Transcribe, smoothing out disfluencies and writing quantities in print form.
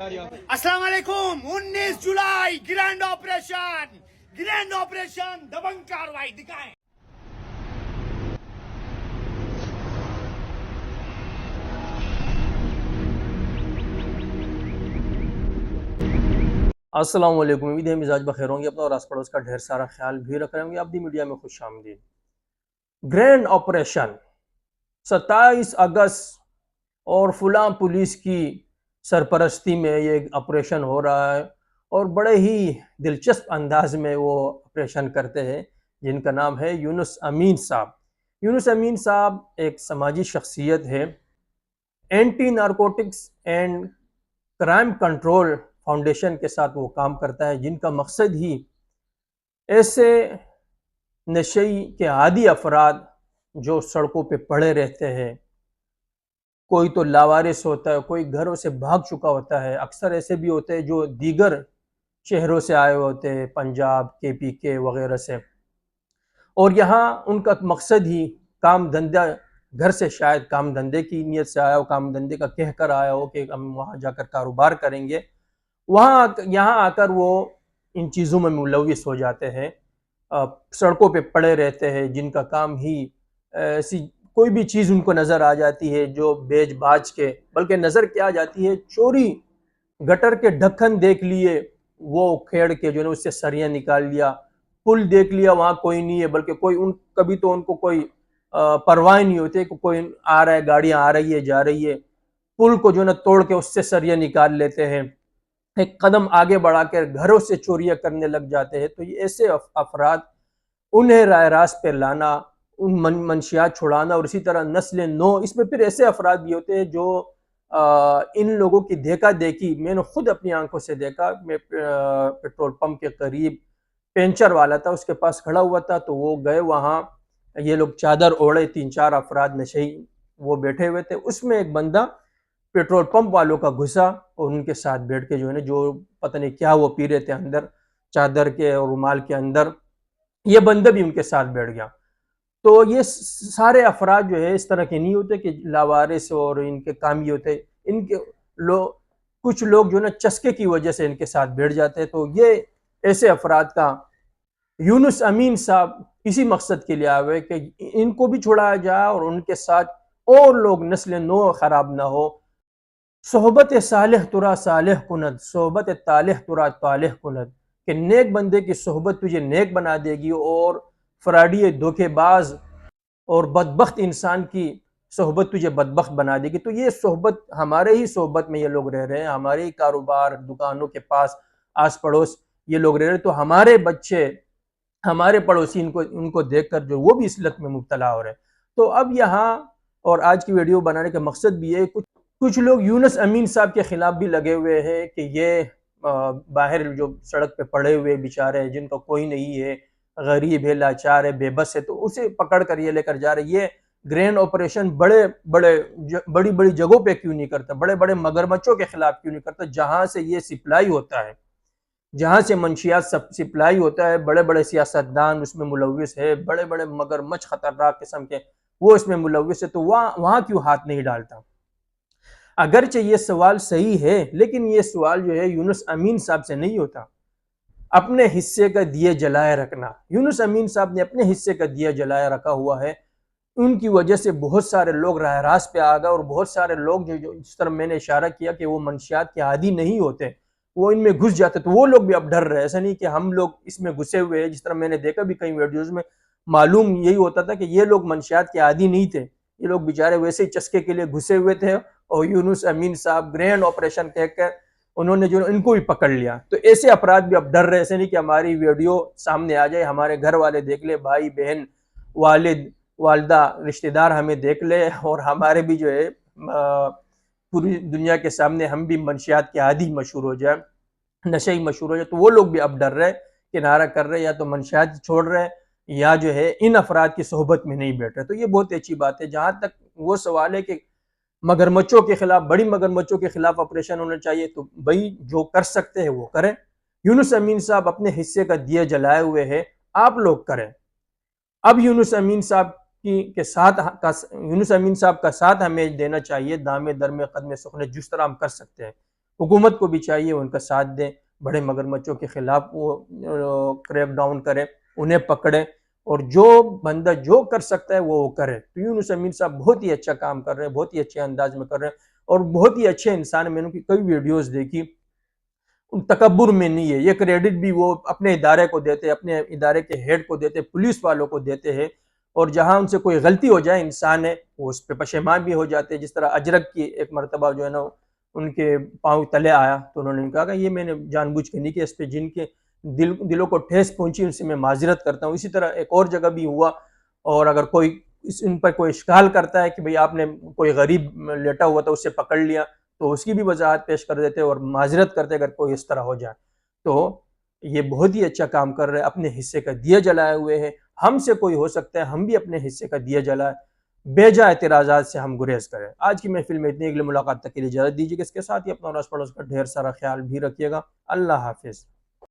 अस्सलाम वालेकुम। 19 जुलाई grand operation दबंग कार्रवाई दिखाएं। अस्सलाम वालेकुम। उम्मीद है मिजाज बखैर होंगे, अपना और आस पड़ोस का ढेर सारा ख्याल भी रख रहे होंगे। अपनी मीडिया में खुश आमदीद। ग्रैंड ऑपरेशन 27 अगस्त और फुला पुलिस की सरपरस्ती में ये ऑपरेशन हो रहा है और बड़े ही दिलचस्प अंदाज में वो ऑपरेशन करते हैं, जिनका नाम है यूनुस अमीन साहब। यूनुस अमीन साहब एक समाजी शख्सियत है। Anti narcotics and crime control foundation के साथ वो काम करता है, जिनका मकसद ही ऐसे नशे के आदी अफराद जो सड़कों पे पड़े रहते हैं, कोई तो लावारिस होता है, कोई घरों से भाग चुका होता है, अक्सर ऐसे भी होते हैं जो दीगर शहरों से आए होते हैं, पंजाब के वगैरह से, और यहाँ उनका मकसद ही काम धंधा, घर से शायद काम धंधे की नीयत से आया हो, काम धंधे का कह कर आया हो कि हम वहाँ जाकर कारोबार करेंगे, यहाँ आकर वो इन चीज़ों में मुलविस हो जाते हैं। सड़कों पे पड़े रहते हैं, जिनका काम ही ऐसी कोई भी चीज़ उनको नज़र आ जाती है जो बेच बाज के, बल्कि नज़र क्या आ जाती है, चोरी गटर के ढक्कन देख लिए वो उखेड़ के जो है उससे सरिया निकाल लिया, पुल देख लिया वहाँ कोई नहीं है, बल्कि कोई कभी तो उनको कोई परवाह नहीं होती कि कोई आ रहा है, गाड़ियाँ आ रही है जा रही है, पुल को जो है तोड़ के उससे सरिया निकाल लेते हैं, एक कदम आगे बढ़ाकर घरों से चोरियां करने लग जाते हैं। तो ये ऐसे अफराद, उन्हें राय रास्त पे लाना, उन मंशियात छुड़ाना, और इसी तरह नस्ल नो, इसमें फिर ऐसे अफराद भी होते हैं जो इन लोगों की देखा देखी, मैंने खुद अपनी आंखों से देखा। मैं पेट्रोल पंप के करीब पेंचर वाला था, उसके पास खड़ा हुआ था, तो वो गए वहाँ, ये लोग चादर ओढ़े, 3-4 अफराद नशेई वो बैठे हुए थे, उसमें एक बंदा पेट्रोल पंप वालों का घुसा और उनके साथ बैठ के जो है ना, जो पता नहीं क्या वो पी रहे थे अंदर चादर के और रुमाल के अंदर, ये बंदा भी उनके साथ बैठ गया। तो ये सारे अफराद जो है इस तरह के नहीं होते कि लावारिस और इनके काम ये होते, इनके कुछ लोग जो है ना चस्के की वजह से इनके साथ बैठ जाते हैं। तो ये ऐसे अफराद का यूनुस अमीन साहब इसी मकसद के लिए आए हुए कि इनको भी छुड़ाया जाए और उनके साथ और लोग नस्ल नो खराब ना हो। सोहबत सालेह तुरा सालेह कुनद, सोहबत तालेह तुरा तालेह कुनद, कि नेक बंदे की सोहबत तुझे नेक बना देगी और फराडी धोखेबाज और बदबख्त इंसान की सोहबत तुझे बदबख्त बना देगी। तो ये सोहबत, हमारे ही सोहबत में ये लोग रह रहे हैं, हमारे ही कारोबार दुकानों के पास आस पड़ोस ये लोग रह रहे हैं, तो हमारे बच्चे, हमारे पड़ोसी उनको देखकर जो वो भी इस लत में मुब्तला हो रहे हैं। तो अब यहाँ और आज की वीडियो बनाने का मकसद भी है, कुछ लोग यूनुस अमीन साहब के खिलाफ भी लगे हुए हैं कि ये बाहर जो सड़क पे पड़े हुए बेचारे हैं, जिनका कोई नहीं है, गरीब है, लाचार है, बेबस है, तो उसे पकड़ कर ये लेकर जा रहे। ये ग्रैंड ऑपरेशन बड़ी बड़ी जगहों पे क्यों नहीं करता, बड़े बड़े मगरमच्छों के खिलाफ क्यों नहीं करता, जहां से ये सप्लाई होता है, जहां से मंशियात सप्लाई होता है, बड़े बड़े सियासतदान उसमें मुलविस है, बड़े बड़े मगरमच्छ खतरनाक किस्म के वो इसमें मुलविस है, तो वहां क्यों हाथ नहीं डालता। अगरचे ये सवाल सही है, लेकिन ये सवाल जो है यूनुस अमीन साहब से नहीं होता। अपने हिस्से का दिए जलाए रखना, यूनुस अमीन साहब ने अपने हिस्से का दिया जलाए रखा हुआ है। उनकी वजह से बहुत सारे लोग राह रास्त पे आ गए, और बहुत सारे लोग जो जिस तरह मैंने इशारा किया कि वो मंशियात के आदी नहीं होते, वो इनमें घुस जाते, तो वो लोग भी अब डर रहे। ऐसा नहीं कि हम लोग इसमें घुसे हुए हैं, जिस तरह मैंने देखा भी कई वीडियोज में, मालूम यही होता था कि ये लोग मंशियात के आदी नहीं थे, ये लोग बेचारे वैसे ही चस्के के लिए घुसे हुए थे, और यूनुस अमीन साहब ग्रैंड ऑपरेशन कहकर उन्होंने जो इनको भी पकड़ लिया। तो ऐसे अपराध भी अब डर रहे, ऐसे नहीं कि हमारी वीडियो सामने आ जाए, हमारे घर वाले देख ले, भाई बहन वालिद वालदा रिश्तेदार हमें देख ले, और हमारे भी जो है पूरी दुनिया के सामने हम भी मंशियात के आदी मशहूर हो जाए, नशे ही मशहूर हो जाए। तो वो लोग भी अब डर रहे, किनारा कर रहे, या तो मंशियात छोड़ रहे, या जो है इन अफराद की सोहबत में नहीं बैठ रहे। तो ये बहुत अच्छी बात है। जहां तक वो सवाल है कि मगरमच्छों के खिलाफ, बड़ी मगरमच्छों के खिलाफ ऑपरेशन होना चाहिए, तो भाई जो कर सकते हैं वो करें। यूनुस अमीन साहब अपने हिस्से का दिया जलाए हुए हैं, आप लोग करें। अब यूनुस अमीन साहब यूनुस अमीन साहब का साथ हमें देना चाहिए, दामे दरमे कदमे सुखने, जिस तरह हम कर सकते हैं حکومت کو بھی چاہیے ان کا ساتھ دیں، بڑے مگرمچھوں کے خلاف وہ کریک ڈاؤن کریں، انہیں پکڑیں، اور جو بندہ جو کر سکتا ہے وہ کرے۔ تو یونس امین صاحب بہت ہی اچھا کام کر رہے ہیں، بہت ہی اچھے انداز میں کر رہے ہیں، اور بہت ہی اچھے انسان ہیں۔ میں نے ان کی کئی ویڈیوز دیکھی، ان تکبر میں نہیں ہے، یہ کریڈٹ بھی وہ اپنے ادارے کو دیتے ہیں، اپنے ادارے کے ہیڈ کو دیتے ہیں، پولیس والوں کو دیتے ہیں، اور جہاں ان سے کوئی غلطی ہو جائے انسان ہے وہ اس پہ پشیمان بھی ہو جاتے ہیں۔ جس طرح اجرک کی ایک مرتبہ جو ہے نا ان کے پاؤں تلے آیا تو انہوں نے کہا کہ یہ میں نے جان بوجھ کے نہیں کیا، اس پہ جن کے دلوں کو ٹھیس پہنچی ان سے میں معذرت کرتا ہوں۔ اسی طرح ایک اور جگہ بھی ہوا، اور اگر کوئی ان پر کوئی اشکال کرتا ہے کہ بھئی آپ نے کوئی غریب لیٹا ہوا تھا اس سے پکڑ لیا تو اس کی بھی وضاحت پیش کر دیتے اور معذرت کرتے اگر کوئی اس طرح ہو جائے۔ تو یہ بہت ہی اچھا کام کر رہے ہیں، اپنے حصے کا دیے جلائے ہوئے ہیں۔ ہم سے کوئی ہو سکتا ہے ہم بھی اپنے حصے کا دیے جلائے، بے جا اعتراضات سے ہم گریز کریں۔ آج کی محفل میں اتنی، اگلی ملاقات تک کے لیے اجازت دیجیے کہ اس کے ساتھ ہی اپنا اور آس پڑوس کا ڈھیر سارا خیال بھی رکھیے گا۔ اللہ حافظ۔